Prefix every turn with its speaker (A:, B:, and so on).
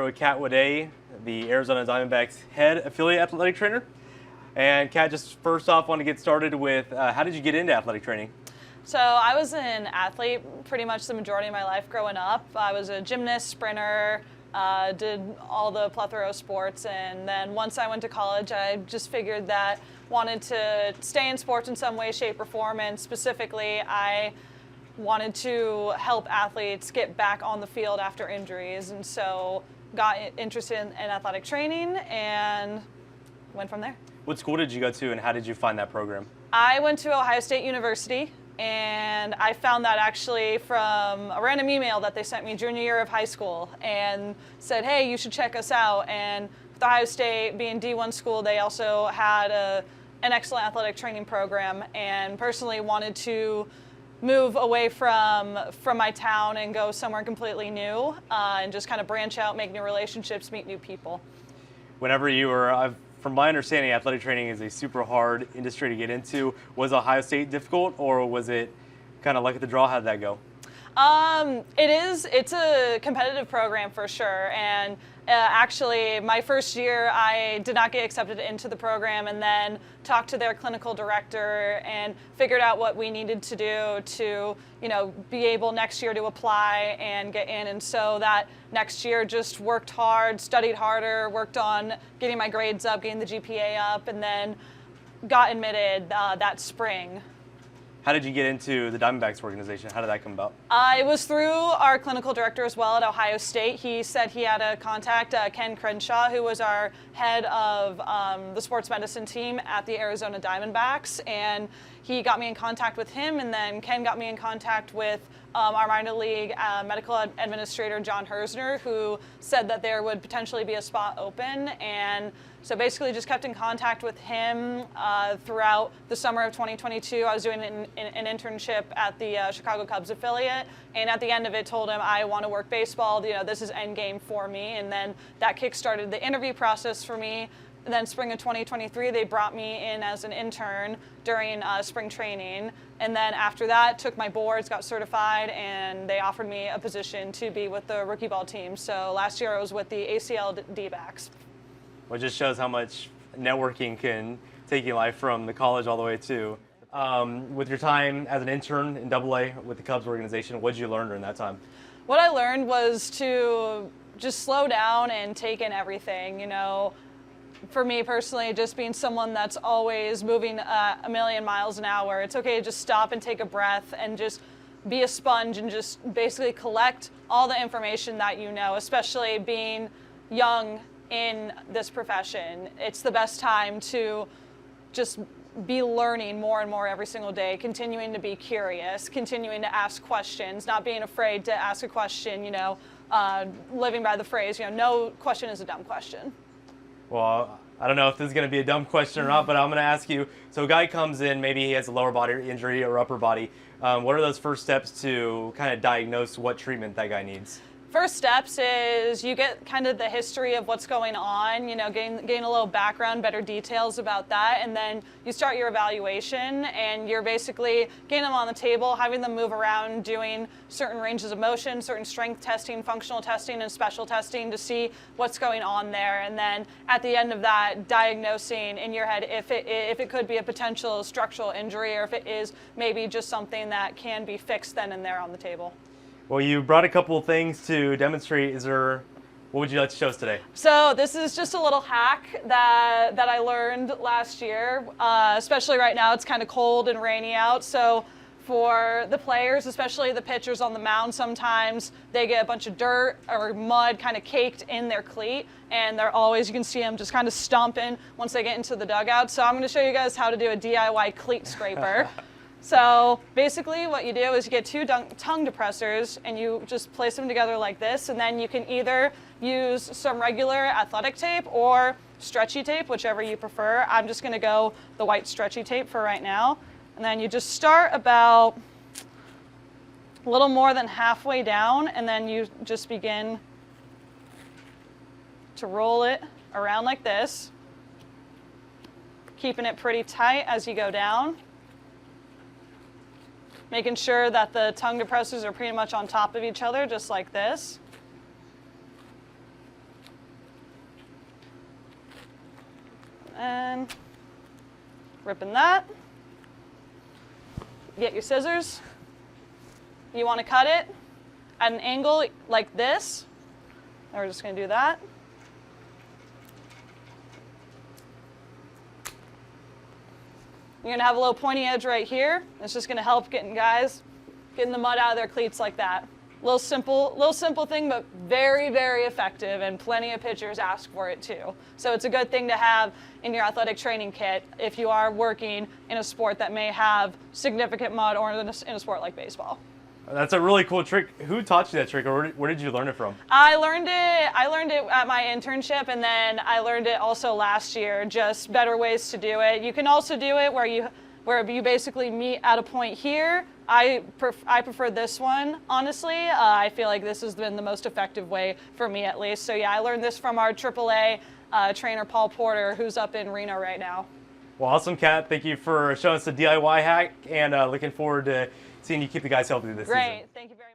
A: with Widay, the Arizona Diamondbacks head affiliate athletic trainer. And Kat, just first off, want to get started with how did you get into athletic training?
B: So I was an athlete pretty much the majority of my life growing up. I was a gymnast, sprinter, did all the plethora of sports, and then once I went to college, I just figured that wanted to stay in sports in some way, shape, or form, and specifically I wanted to help athletes get back on the field after injuries, and so got interested in athletic training and went from there.
A: What school did you go to and how did you find that program?
B: I went to Ohio State University, and I found that actually from a random email that they sent me junior year of high school and said, hey, you should check us out. And with Ohio State being D1 school, they also had an excellent athletic training program, and personally wanted to move away from my town and go somewhere completely new and just kind of branch out, make new relationships, meet new people.
A: Whenever you were, from my understanding, athletic training is a super hard industry to get into. Was Ohio State difficult, or was it kind of luck at the draw? How did that go?
B: It's a competitive program for sure, and actually my first year I did not get accepted into the program, and then talked to their clinical director and figured out what we needed to do to, be able next year to apply and get in. And so that next year just worked hard, studied harder, worked on getting my grades up, getting the GPA up, and then got admitted that spring.
A: How did you get into the Diamondbacks organization? How did that come about?
B: It was through our clinical director as well at Ohio State. He said he had a contact, Ken Crenshaw, who was our head of the sports medicine team at the Arizona Diamondbacks, and he got me in contact with him, and then Ken got me in contact with our minor league medical administrator, John Hersner, who said that there would potentially be a spot open. And so basically just kept in contact with him throughout the summer of 2022. I was doing an internship at the Chicago Cubs affiliate, and at the end of it told him I want to work baseball, this is end game for me. And then that kick-started the interview process for me. And then spring of 2023, they brought me in as an intern during spring training. And then after that, took my boards, got certified, and they offered me a position to be with the rookie ball team. So last year I was with the ACL D-backs.
A: Well, it just shows how much networking can take your life from the college all the way to. With your time as an intern in AA with the Cubs organization, what did you learn during that time?
B: What I learned was to just slow down and take in everything, For me personally, just being someone that's always moving a million miles an hour, it's okay to just stop and take a breath and just be a sponge and just basically collect all the information that especially being young in this profession. It's the best time to just be learning more and more every single day, continuing to be curious, continuing to ask questions, not being afraid to ask a question, living by the phrase, no question is a dumb question.
A: Well, I don't know if this is going to be a dumb question or not, but I'm going to ask you. So a guy comes in, maybe he has a lower body injury or upper body. What are those first steps to kind of diagnose what treatment that guy needs?
B: First steps is you get kind of the history of what's going on, gain a little background, better details about that, and then you start your evaluation, and you're basically getting them on the table, having them move around, doing certain ranges of motion, certain strength testing, functional testing, and special testing to see what's going on there, and then at the end of that, diagnosing in your head if it could be a potential structural injury or if it is maybe just something that can be fixed then and there on the table.
A: Well, you brought a couple of things to demonstrate. What would you like to show us today?
B: So this is just a little hack that I learned last year, especially right now. It's kind of cold and rainy out. So for the players, especially the pitchers on the mound, sometimes they get a bunch of dirt or mud kind of caked in their cleat, and they're always, you can see them just kind of stomping once they get into the dugout. So I'm going to show you guys how to do a DIY cleat scraper. So basically what you do is you get two tongue depressors and you just place them together like this, and then you can either use some regular athletic tape or stretchy tape, whichever you prefer. I'm just going to go the white stretchy tape for right now. And then you just start about a little more than halfway down, and then you just begin to roll it around like this, keeping it pretty tight as you go down. Making sure that the tongue depressors are pretty much on top of each other, just like this. And ripping that. Get your scissors. You want to cut it at an angle like this. And we're just going to do that. You're going to have a little pointy edge right here. It's just going to help getting the mud out of their cleats like that. Little simple thing, but very, very effective, and plenty of pitchers ask for it too. So it's a good thing to have in your athletic training kit if you are working in a sport that may have significant mud, or in a sport like baseball.
A: That's a really cool trick. Who taught you that trick, or where did you learn it from?
B: I learned it at my internship, and then I learned it also last year, just better ways to do it. You can also do it where you basically meet at a point here. I prefer this one, honestly. I feel like this has been the most effective way for me, at least. So yeah, I learned this from our AAA trainer, Paul Porter, who's up in Reno right now.
A: Well, awesome, Kat. Thank you for showing us the DIY hack, and looking forward to seeing you keep the guys healthy this season.
B: Great. Thank you very much.